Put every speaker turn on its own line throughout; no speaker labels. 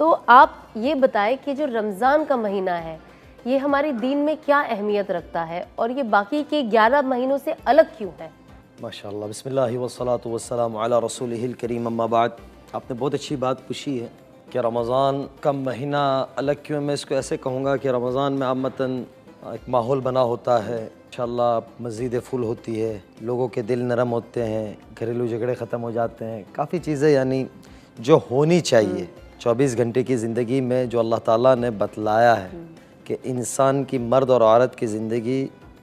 तो आप ये बताएं कि जो रमज़ान का महीना है ये हमारे दीन में क्या अहमियत रखता है और ये बाकी के 11 महीनों से अलग क्यों है?
माशाअल्लाह, बिस्मिल्लाहि वस्सलातु वस्सलामु अला रसूलिहिल करीम, अम्मा बाद। आपने बहुत अच्छी बात पूछी है कि रमज़ान का महीना अलग क्यों है। मैं इसको ऐसे कहूँगा कि रमज़ान में आमतन एक माहौल बना होता है, इंशाअल्लाह मस्जिदें फुल होती है, लोगों के दिल नरम होते हैं, घरेलू झगड़े ख़त्म हो जाते हैं, काफ़ी चीज़ें यानी जो होनी चाहिए 24 घंटे की ज़िंदगी में जो अल्लाह ताला ने बतलाया है कि इंसान की, मर्द और औरत की ज़िंदगी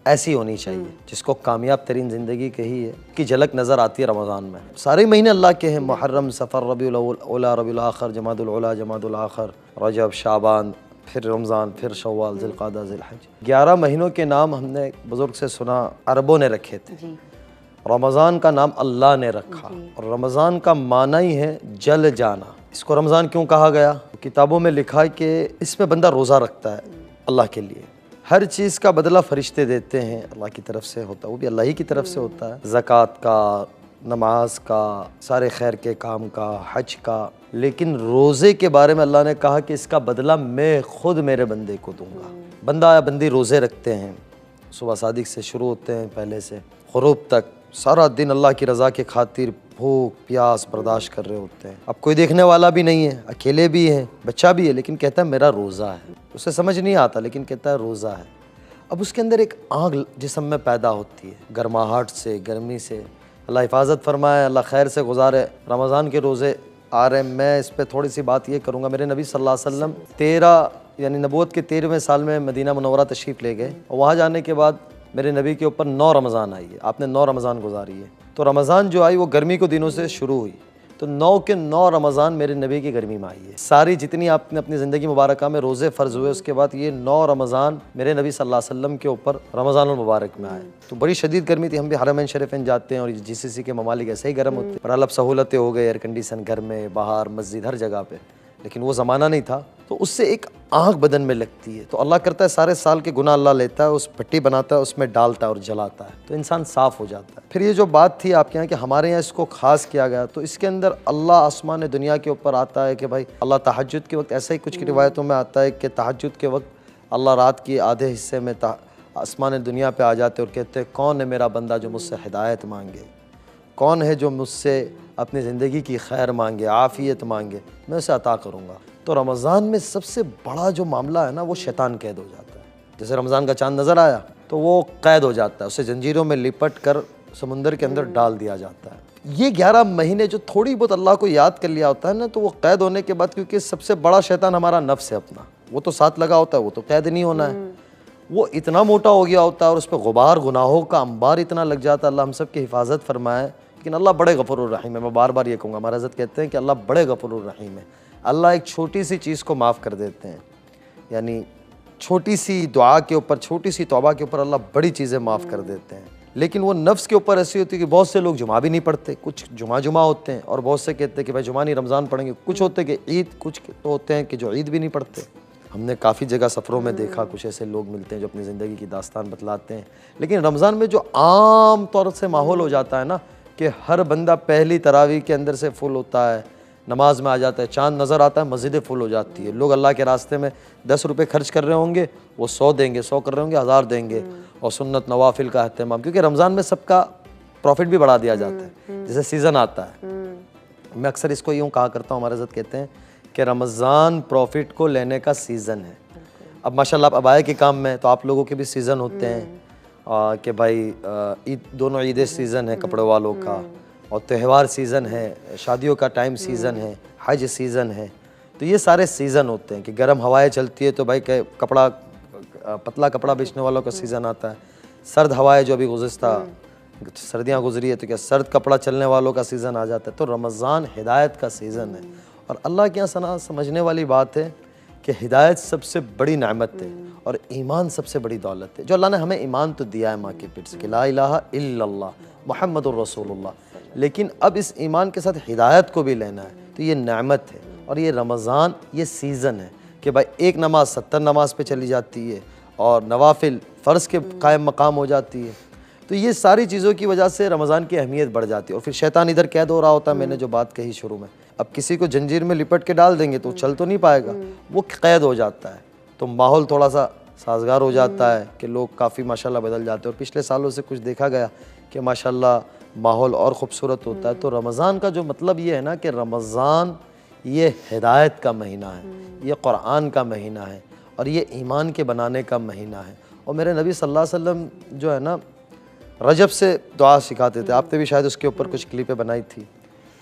ऐसी होनी चाहिए जिसको कामयाब तरीन ज़िंदगी कही है की झलक नज़र आती है रमज़ान में। सारे महीने अल्लाह के हैं, मुहर्रम, सफ़र, रबीउल अव्वल, रबीउल आखिर, जमादुल उला, जमादुल आखिर, रजब, शाबान, फिर रमज़ान, फिर शव्वाल, ज़िलक़ादा, ज़िलहज। 11 महीनों के नाम हमने बुज़ुर्ग से सुना, अरबों ने रखे थे। रमज़ान का नाम अल्लाह ने रखा और रमज़ान का माना ही है जल जाना। इसको रमज़ान क्यों कहा गया? किताबों में लिखा है कि इसमें बंदा रोज़ा रखता है अल्लाह के लिए, हर चीज़ का बदला फरिश्ते देते हैं, अल्लाह की तरफ से होता है, वो भी अल्लाह ही की तरफ से होता है, ज़कात का, नमाज का, सारे खैर के काम का, हज का। लेकिन रोज़े के बारे में अल्लाह ने कहा कि इसका बदला मैं खुद मेरे बंदे को दूंगा। बंदा या बंदी रोज़े रखते हैं, सुबह सादिक से शुरू होते हैं, पहले से ग़ुरूब तक सारा दिन अल्लाह की रज़ा के खातिर भूख प्यास बर्दाश्त कर रहे होते हैं। अब कोई देखने वाला भी नहीं है, अकेले भी हैं, बच्चा भी है, लेकिन कहता है मेरा रोज़ा है। उसे समझ नहीं आता लेकिन कहता है रोज़ा है। अब उसके अंदर एक आग जिस्म में पैदा होती है, गर्माहट से, गर्मी से। अल्लाह हिफाजत फरमाए, अल्लाह खैर से गुजारे। रमज़ान के रोज़े आ रहे हैं, मैं इस पर थोड़ी सी बात ये करूँगा। मेरे नबी सल्लल्लाहु अलैहि वसल्लम 13 यानी नबूवत के 13वें साल में मदीना मुनव्वरा तशरीफ़ ले गए और वहाँ जाने के बाद मेरे नबी के ऊपर 9 रमज़ान आई है। आपने 9 रमज़ान गुजारी है। तो रमज़ान जो आई वो गर्मी के दिनों से शुरू हुई, तो 9 के 9 रमज़ान मेरे नबी की गर्मी में आई है। सारी जितनी आपने अपनी ज़िंदगी मुबारक में रोज़े फ़र्ज़ हुए, उसके बाद ये 9 रमज़ान मेरे नबी सल्लल्लाहु अलैहि वसल्लम के ऊपर रमज़ानुल मुबारक में आए। तो बड़ी शदीद गर्मी थी। हम भी हरमैन शरीफ़ैन जाते हैं और GCC के ममालिक ऐसे ही गर्म होते हैं, पर अब सहूलतें हो गई, एयर कंडीशन घर में, बाहर, मस्जिद, हर जगह पे। लेकिन वो ज़माना नहीं था, तो उससे एक आग बदन में लगती है। तो अल्लाह करता है सारे साल के गुनाह अल्लाह लेता है, उस भट्टी बनाता है, उसमें डालता है और जलाता है, तो इंसान साफ़ हो जाता है। फिर ये जो बात थी आपके यहाँ कि हमारे यहाँ इसको ख़ास किया गया, तो इसके अंदर अल्लाह आसमान दुनिया के ऊपर आता है कि भाई अल्लाह तहज्जुद के वक्त, ऐसा ही कुछ की रिवायतों में आता है कि तहज्जुद के वक्त अल्लाह रात की आधे हिस्से में आसमान दुनिया पर आ जाते और कहते हैं कौन है मेरा बंदा जो मुझसे हिदायत मांगे, कौन है जो मुझसे अपनी ज़िंदगी की खैर मांगे, आफ़ियत मांगे, मैं उसे अता करूँगा। तो रमज़ान में सबसे बड़ा जो मामला है ना, वो शैतान कैद हो जाता है। जैसे रमज़ान का चाँद नज़र आया तो वो कैद हो जाता है, उसे जंजीरों में लिपट कर समुंदर के अंदर डाल दिया जाता है। ये 11 महीने जो थोड़ी बहुत अल्लाह को याद कर लिया होता है ना, तो वो कैद होने के बाद, क्योंकि सबसे बड़ा शैतान हमारा नफ्स है अपना, वो तो साथ लगा होता है, वो तो कैद नहीं होना है। वो इतना मोटा हो गया होता है और उस पर गुबार गुनाहों का अंबार इतना लग जाता है। अल्लाह हम सब की हिफाजत फरमाए। लेकिन अल्लाह बड़े गफूरुर रहीम है। मैं बार बार ये कहूँगा, हमारे हज़रत कहते हैं कि अल्लाह बड़े गफूरुर रहीम है। अल्लाह एक छोटी सी चीज़ को माफ़ कर देते हैं, यानी छोटी सी दुआ के ऊपर, छोटी सी तौबा के ऊपर अल्लाह बड़ी चीज़ें माफ़ कर देते हैं। लेकिन वो नफ्स के ऊपर ऐसी होती है कि बहुत से लोग जुमा भी नहीं पढ़ते, कुछ जुमा होते हैं, और बहुत से कहते हैं कि भाई जुमा नहीं रमज़ान पढ़ेंगे। कुछ होते हैं कि ईद, कुछ तो होते हैं कि जो ईद भी नहीं पढ़ते। हमने काफ़ी जगह सफ़रों में देखा, कुछ ऐसे लोग मिलते हैं जो अपनी ज़िंदगी की दास्तान बतलाते हैं। लेकिन रमज़ान में जो आम तौर से माहौल हो जाता है ना, कि हर बंदा पहली तरावी के अंदर से फुल होता है, नमाज में आ जाता है, चाँद नज़र आता है, मस्जिदें फुल हो जाती है। लोग अल्लाह के रास्ते में 10 रुपये खर्च कर रहे होंगे, वो 100 देंगे, 100 कर रहे होंगे 1000 देंगे। और सुन्नत नवाफिल का अहतमाम, क्योंकि रमज़ान में सबका प्रॉफिट भी बढ़ा दिया जाता है। जैसे सीज़न आता है, मैं अक्सर इसको यूँ कहा करता हूँ, हमारे हज़रत कहते हैं कि रमज़ान प्रॉफिट को लेने का सीज़न है। अब माशाल्लाह आप अबाया के काम में, तो आप लोगों के भी सीज़न होते हैं कि भाई ईद, दोनों ईदें सीज़न है कपड़े वालों का, और त्यौहार सीज़न है, शादियों का टाइम सीज़न है, हज सीज़न है। तो ये सारे सीज़न होते हैं कि गर्म हवाएं चलती है तो भाई कपड़ा, पतला कपड़ा बेचने वालों का सीज़न आता है। सर्द हवाएं जो अभी गुज़िश्ता सर्दियाँ गुजरी है तो क्या सर्द कपड़ा चलने वालों का सीज़न आ जाता है। तो रमज़ान हिदायत का सीज़न है, और अल्लाह के यहाँ समझने वाली बात है कि हिदायत सबसे बड़ी नेमत है और ईमान सबसे बड़ी दौलत है। जो अल्लाह ने हमें ईमान तो दिया है माँ के पेट से कि ला इलाहा इल्लल्लाह मुहम्मदुर रसूलुल्लाह, लेकिन अब इस ईमान के साथ हिदायत को भी लेना है, तो ये नेमत है। और ये रमज़ान ये सीज़न है कि भाई एक नमाज 70 नमाज पे चली जाती है और नवाफिल फ़र्ज़ के कायम मकाम हो जाती है। तो ये सारी चीज़ों की वजह से रमज़ान की अहमियत बढ़ जाती है। और फिर शैतान इधर कैद हो रहा होता है, मैंने जो बात कही शुरू में, अब किसी को जंजीर में लिपट के डाल देंगे तो चल तो नहीं पाएगा, वो कैद हो जाता है। तो माहौल थोड़ा सा साजगार हो जाता है कि लोग काफ़ी माशाल्लाह बदल जाते हैं। और पिछले सालों से कुछ देखा गया कि माशाल्लाह माहौल और ख़ूबसूरत होता है। तो रमज़ान का जो मतलब ये है ना कि रमज़ान ये हिदायत का महीना है, ये कुरान का महीना है और ये ईमान के बनाने का महीना है। और मेरे नबी सल्लल्लाहु अलैहि वसल्लम जो है ना रजब से दुआ सिखाते थे। आपने भी शायद उसके ऊपर कुछ क्लिपें बनाई थी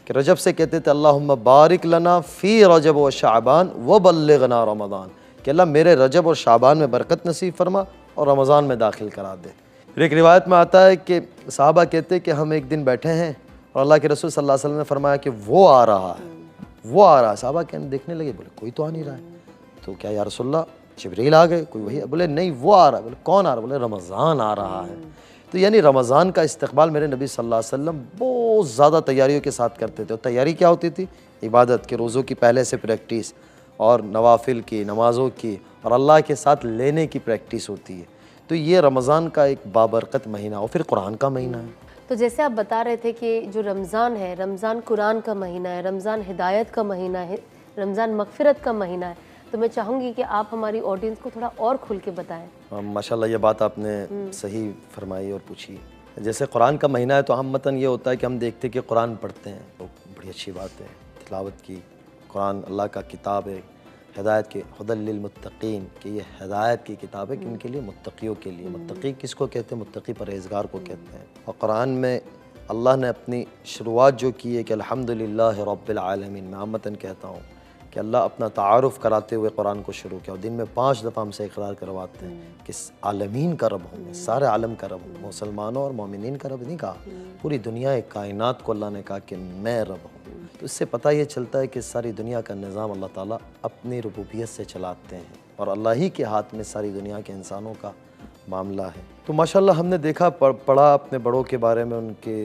कि रजब से कहते थे अल्लाहुम्मा बारिक लना फ़ी रजब व शाबान व बल्लिगना रमज़ान, कि अल्लाह मेरे रजब और शाबान में बरकत नसीब फरमा और रमज़ान में दाखिल करा दे। फिर एक रिवायत में आता है कि सहाबा कहते कि हम एक दिन बैठे हैं और अल्लाह के रसूल सल्लल्लाहु अलैहि वसल्लम ने फरमाया कि वो आ रहा है, वो आ रहा है। सहाबा कहने देखने लगे, बोले कोई तो आ नहीं रहा है। तो क्या या रसूलल्लाह जिब्रील आ गए, कोई वही? बोले नहीं वो आ रहा है। बोले कौन आ रहा है? बोले रमज़ान आ रहा है। तो यानी रमज़ान का इस्तकबाल मेरे नबी सल्लल्लाहु अलैहि वसल्लम बहुत ज़्यादा तैयारियों के साथ करते थे। और तैयारी क्या होती थी? इबादत के, रोज़ों की पहले से प्रैक्टिस और नवाफिल की, नमाज़ों की और अल्लाह के साथ लेने की प्रैक्टिस होती है। तो ये रमज़ान का एक बाबरकत महीना और फिर कुरान का महीना है।
तो जैसे आप बता रहे थे कि जो रमज़ान है, रमज़ान कुरान का महीना है, रमज़ान हिदायत का महीना है, रमज़ान मग़फ़िरत का महीना है, तो मैं चाहूँगी कि आप हमारी ऑडियंस को थोड़ा और खुल के बताएं।
माशाल्लाह ये बात आपने सही फरमाई और पूछी। जैसे कुरान का महीना है तो हमतन ये होता है कि हम देखते हैं कि कुरान पढ़ते हैं, तो बड़ी अच्छी बात है तिलावत की। कुरान अल्लाह का किताब है, हिदायत के, हुदल लिल मुत्तकीन, कि ये हिदायत की किताब है किन के लिए? मुत्तकियों के लिए। मुत्तकी किसको कहते हैं? मुत्तकी परहेज़गार को कहते हैं। और कुरान में अल्लाह ने अपनी शुरुआत जो की है कि अल्हम्दुलिल्लाह रब्बिल आलमीन, मैं आमतन कहता हूँ कि अल्लाह अपना तारुफ़ कराते हुए कुरान को शुरू किया। और दिन में 5 दफ़ा हमसे इक़रार करवाते हैं कि आलमीन का रब हूँ मैं, सारे आलम का रब हूँ। मुसलमानों और मोमिनीन का रब नहीं कहा, पूरी दुनिया कायनात को अल्लाह ने कहा कि मैं रब हूँ। तो इससे पता ये चलता है कि सारी दुनिया का निज़ाम अल्लाह ताला अपनी रुबूबियत से चलाते हैं और अल्लाह ही के हाथ में सारी दुनिया के इंसानों का मामला है। तो माशाल्लाह हमने देखा, पढ़ा अपने बड़ों के बारे में, उनके